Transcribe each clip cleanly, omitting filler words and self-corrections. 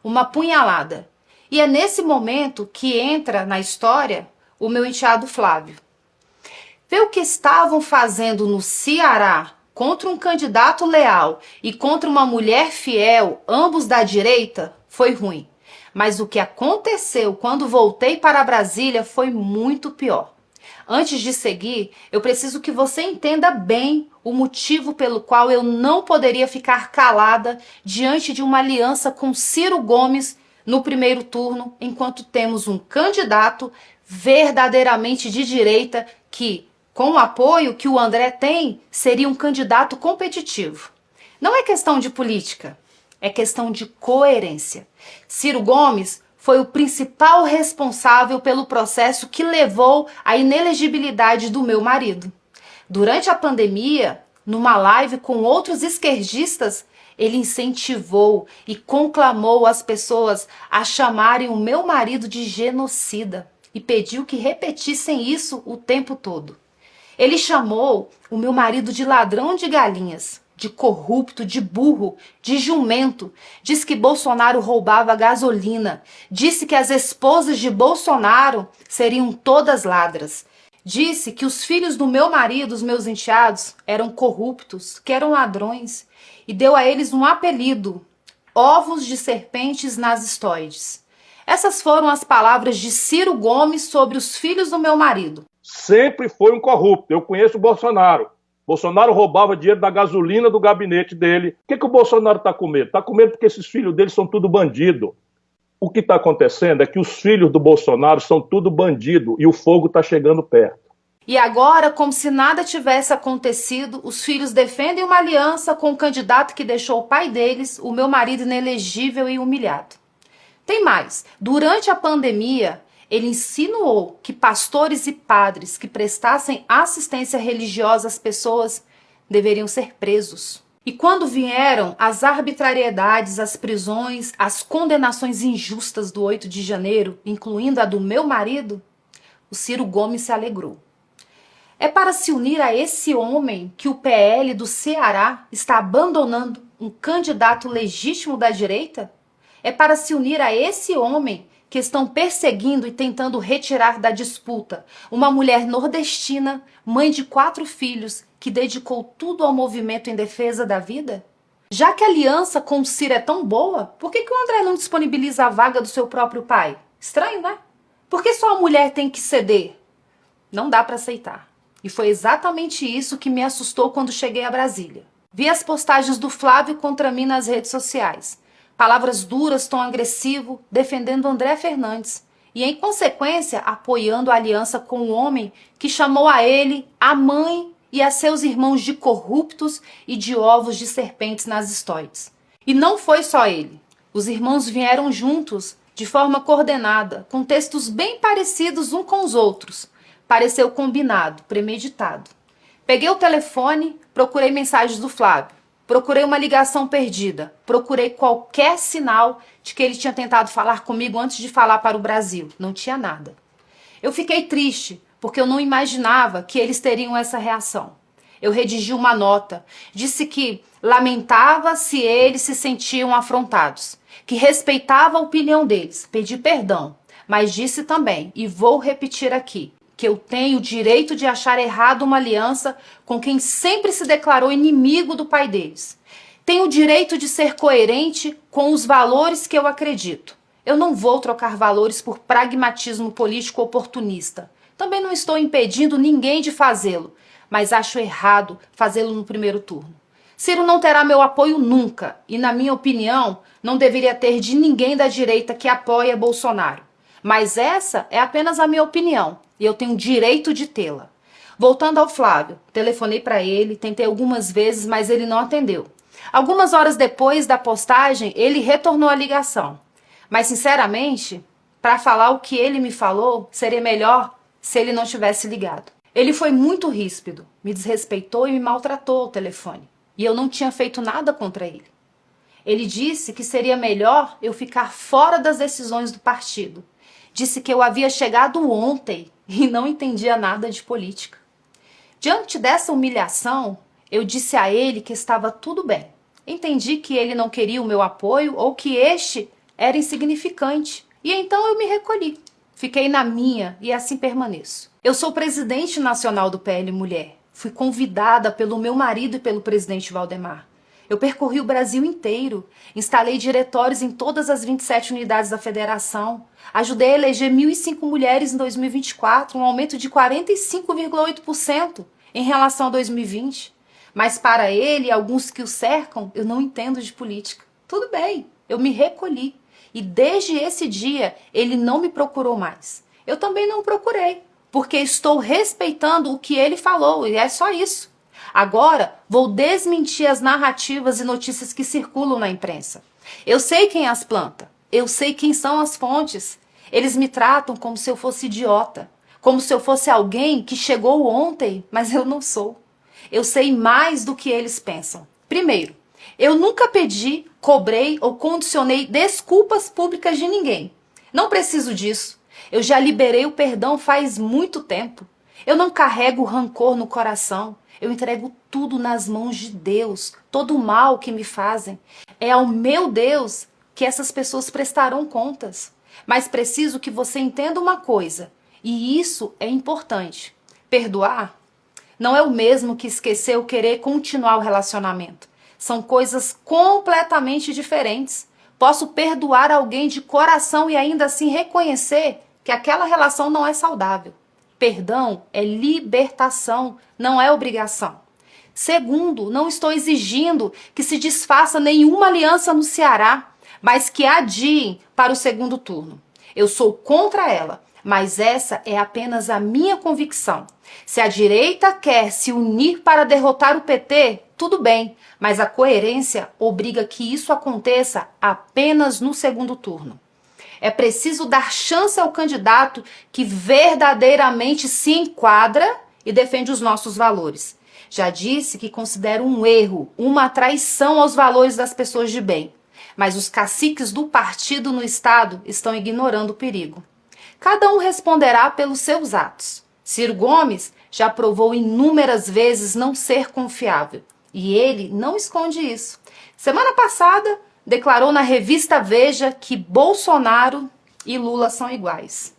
uma punhalada. E é nesse momento que entra na história o meu enteado Flávio. Ver o que estavam fazendo no Ceará contra um candidato leal e contra uma mulher fiel, ambos da direita, foi ruim. Mas o que aconteceu quando voltei para Brasília foi muito pior. Antes de seguir, eu preciso que você entenda bem o motivo pelo qual eu não poderia ficar calada diante de uma aliança com Ciro Gomes no primeiro turno, enquanto temos um candidato verdadeiramente de direita que, com o apoio que o André tem, seria um candidato competitivo. Não é questão de política, é questão de coerência. Ciro Gomes foi o principal responsável pelo processo que levou à inelegibilidade do meu marido. Durante a pandemia, numa live com outros esquerdistas, ele incentivou e conclamou as pessoas a chamarem o meu marido de genocida e pediu que repetissem isso o tempo todo. Ele chamou o meu marido de ladrão de galinhas, de corrupto, de burro, de jumento. Disse que Bolsonaro roubava gasolina. Disse que as esposas de Bolsonaro seriam todas ladras. Disse que os filhos do meu marido, os meus enteados, eram corruptos, que eram ladrões. E deu a eles um apelido: ovos de serpentes nazistoides. Essas foram as palavras de Ciro Gomes sobre os filhos do meu marido. Sempre foi um corrupto. Eu conheço o Bolsonaro. Bolsonaro roubava dinheiro da gasolina do gabinete dele. O que o Bolsonaro está com medo? Está com medo porque esses filhos dele são tudo bandido. O que está acontecendo é que os filhos do Bolsonaro são tudo bandido e o fogo está chegando perto. E agora, como se nada tivesse acontecido, os filhos defendem uma aliança com o candidato que deixou o pai deles, o meu marido, inelegível e humilhado. Tem mais. Durante a pandemia, ele insinuou que pastores e padres que prestassem assistência religiosa às pessoas deveriam ser presos. E quando vieram as arbitrariedades, as prisões, as condenações injustas do 8 de janeiro, incluindo a do meu marido, o Ciro Gomes se alegrou. É para se unir a esse homem que o PL do Ceará está abandonando um candidato legítimo da direita? É para se unir a esse homem que estão perseguindo e tentando retirar da disputa uma mulher nordestina, mãe de 4 filhos, que dedicou tudo ao movimento em defesa da vida? Já que a aliança com o Ciro é tão boa, por que o André não disponibiliza a vaga do seu próprio pai? Estranho, né? Por que só a mulher tem que ceder? Não dá para aceitar. E foi exatamente isso que me assustou quando cheguei a Brasília. Vi as postagens do Flávio contra mim nas redes sociais. Palavras duras, tom agressivo, defendendo André Fernandes. E, em consequência, apoiando a aliança com o homem que chamou a ele, a mãe e a seus irmãos de corruptos e de ovos de serpentes nazistoides. E não foi só ele. Os irmãos vieram juntos, de forma coordenada, com textos bem parecidos uns com os outros. Pareceu combinado, premeditado. Peguei o telefone, procurei mensagens do Flávio. Procurei uma ligação perdida. Procurei qualquer sinal de que ele tinha tentado falar comigo antes de falar para o Brasil. Não tinha nada. Eu fiquei triste, porque eu não imaginava que eles teriam essa reação. Eu redigi uma nota. Disse que lamentava se eles se sentiam afrontados. Que respeitava a opinião deles. Pedi perdão. Mas disse também, e vou repetir aqui, que eu tenho o direito de achar errado uma aliança com quem sempre se declarou inimigo do pai deles. Tenho o direito de ser coerente com os valores que eu acredito. Eu não vou trocar valores por pragmatismo político oportunista. Também não estou impedindo ninguém de fazê-lo, mas acho errado fazê-lo no primeiro turno. Ciro não terá meu apoio nunca e, na minha opinião, não deveria ter de ninguém da direita que apoia Bolsonaro. Mas essa é apenas a minha opinião e eu tenho direito de tê-la. Voltando ao Flávio, telefonei para ele, tentei algumas vezes, mas ele não atendeu. Algumas horas depois da postagem, ele retornou a ligação. Mas, sinceramente, para falar o que ele me falou, seria melhor se ele não tivesse ligado. Ele foi muito ríspido, me desrespeitou e me maltratou ao telefone. E eu não tinha feito nada contra ele. Ele disse que seria melhor eu ficar fora das decisões do partido. Disse que eu havia chegado ontem e não entendia nada de política. Diante dessa humilhação, eu disse a ele que estava tudo bem. Entendi que ele não queria o meu apoio ou que este era insignificante. E então eu me recolhi. Fiquei na minha e assim permaneço. Eu sou presidente nacional do PL Mulher. Fui convidada pelo meu marido e pelo presidente Valdemar. Eu percorri o Brasil inteiro, instalei diretórios em todas as 27 unidades da federação, ajudei a eleger 1.005 mulheres em 2024, um aumento de 45,8% em relação a 2020. Mas para ele e alguns que o cercam, eu não entendo de política. Tudo bem, eu me recolhi. E desde esse dia, ele não me procurou mais. Eu também não procurei, porque estou respeitando o que ele falou, e é só isso. Agora, vou desmentir as narrativas e notícias que circulam na imprensa. Eu sei quem as planta, eu sei quem são as fontes. Eles me tratam como se eu fosse idiota, como se eu fosse alguém que chegou ontem, mas eu não sou. Eu sei mais do que eles pensam. Primeiro, eu nunca pedi, cobrei ou condicionei desculpas públicas de ninguém. Não preciso disso. Eu já liberei o perdão faz muito tempo. Eu não carrego rancor no coração. Eu entrego tudo nas mãos de Deus. Todo o mal que me fazem. É ao meu Deus que essas pessoas prestarão contas. Mas preciso que você entenda uma coisa. E isso é importante. Perdoar não é o mesmo que esquecer ou querer continuar o relacionamento. São coisas completamente diferentes. Posso perdoar alguém de coração e ainda assim reconhecer que aquela relação não é saudável. Perdão é libertação, não é obrigação. Segundo, não estou exigindo que se desfaça nenhuma aliança no Ceará, mas que adiem para o segundo turno. Eu sou contra ela, mas essa é apenas a minha convicção. Se a direita quer se unir para derrotar o PT, tudo bem, mas a coerência obriga que isso aconteça apenas no segundo turno. É preciso dar chance ao candidato que verdadeiramente se enquadra e defende os nossos valores. Já disse que considero um erro, uma traição aos valores das pessoas de bem. Mas os caciques do partido no Estado estão ignorando o perigo. Cada um responderá pelos seus atos. Ciro Gomes já provou inúmeras vezes não ser confiável. E ele não esconde isso. Semana passada, declarou na revista Veja que Bolsonaro e Lula são iguais.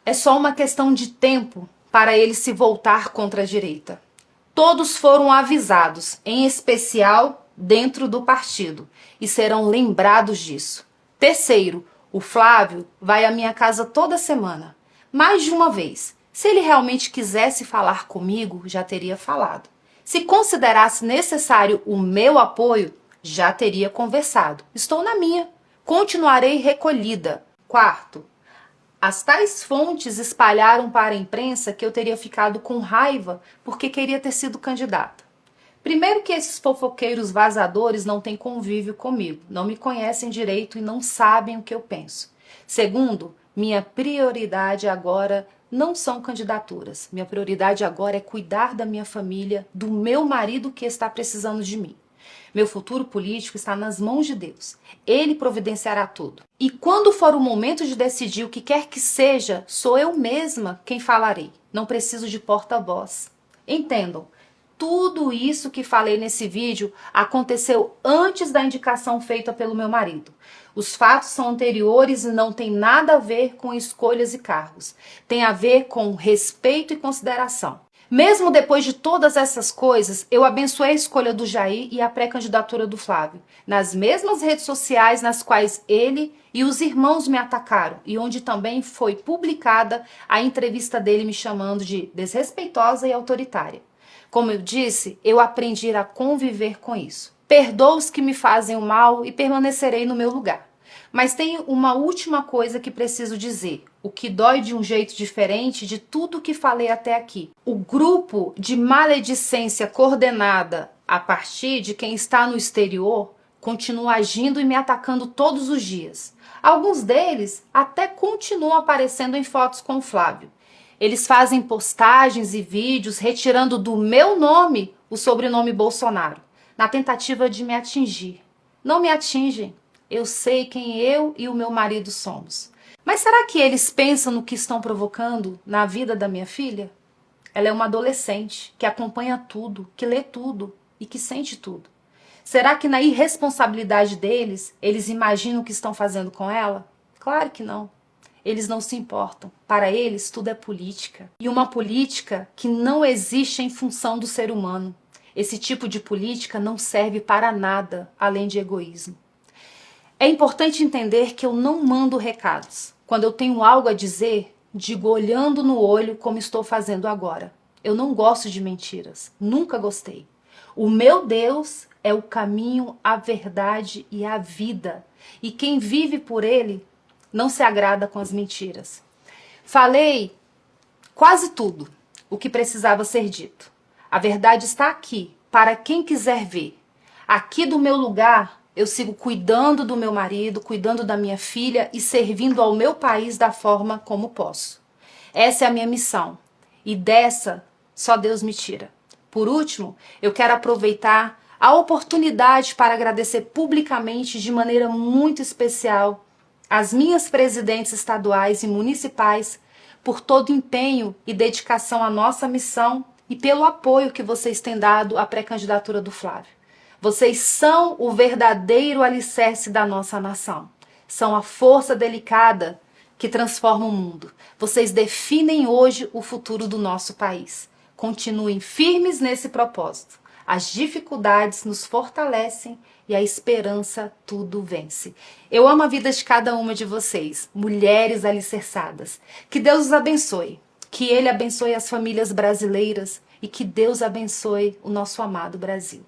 É só uma questão de tempo para ele se voltar contra a direita. Todos foram avisados, em especial dentro do partido, e serão lembrados disso. Terceiro, o Flávio vai à minha casa toda semana, mais de uma vez. Se ele realmente quisesse falar comigo, já teria falado. Se considerasse necessário o meu apoio, já teria conversado. Estou na minha. Continuarei recolhida. Quarto, as tais fontes espalharam para a imprensa que eu teria ficado com raiva porque queria ter sido candidata. Primeiro que esses fofoqueiros vazadores não têm convívio comigo, não me conhecem direito e não sabem o que eu penso. Segundo, minha prioridade agora não são candidaturas. Minha prioridade agora é cuidar da minha família, do meu marido que está precisando de mim. Meu futuro político está nas mãos de Deus. Ele providenciará tudo. E quando for o momento de decidir o que quer que seja, sou eu mesma quem falarei. Não preciso de porta-voz. Entendam, tudo isso que falei nesse vídeo aconteceu antes da indicação feita pelo meu marido. Os fatos são anteriores e não tem nada a ver com escolhas e cargos. Tem a ver com respeito e consideração. Mesmo depois de todas essas coisas, eu abençoei a escolha do Jair e a pré-candidatura do Flávio, nas mesmas redes sociais nas quais ele e os irmãos me atacaram, e onde também foi publicada a entrevista dele me chamando de desrespeitosa e autoritária. Como eu disse, eu aprendi a conviver com isso. Perdoo os que me fazem o mal e permanecerei no meu lugar. Mas tem uma última coisa que preciso dizer, o que dói de um jeito diferente de tudo que falei até aqui. O grupo de maledicência coordenada a partir de quem está no exterior continua agindo e me atacando todos os dias. Alguns deles até continuam aparecendo em fotos com o Flávio. Eles fazem postagens e vídeos retirando do meu nome o sobrenome Bolsonaro, na tentativa de me atingir. Não me atingem. Eu sei quem eu e o meu marido somos. Mas será que eles pensam no que estão provocando na vida da minha filha? Ela é uma adolescente que acompanha tudo, que lê tudo e que sente tudo. Será que na irresponsabilidade deles, eles imaginam o que estão fazendo com ela? Claro que não. Eles não se importam. Para eles, tudo é política. E uma política que não existe em função do ser humano. Esse tipo de política não serve para nada além de egoísmo. É importante entender que eu não mando recados. Quando eu tenho algo a dizer, digo olhando no olho como estou fazendo agora. Eu não gosto de mentiras. Nunca gostei. O meu Deus é o caminho, a verdade e a vida. E quem vive por ele não se agrada com as mentiras. Falei quase tudo o que precisava ser dito. A verdade está aqui, para quem quiser ver. Aqui do meu lugar, eu sigo cuidando do meu marido, cuidando da minha filha e servindo ao meu país da forma como posso. Essa é a minha missão. E dessa, só Deus me tira. Por último, eu quero aproveitar a oportunidade para agradecer publicamente, de maneira muito especial, as minhas presidentes estaduais e municipais por todo o empenho e dedicação à nossa missão e pelo apoio que vocês têm dado à pré-candidatura do Flávio. Vocês são o verdadeiro alicerce da nossa nação. São a força delicada que transforma o mundo. Vocês definem hoje o futuro do nosso país. Continuem firmes nesse propósito. As dificuldades nos fortalecem e a esperança tudo vence. Eu amo a vida de cada uma de vocês, mulheres alicerçadas. Que Deus os abençoe, que Ele abençoe as famílias brasileiras e que Deus abençoe o nosso amado Brasil.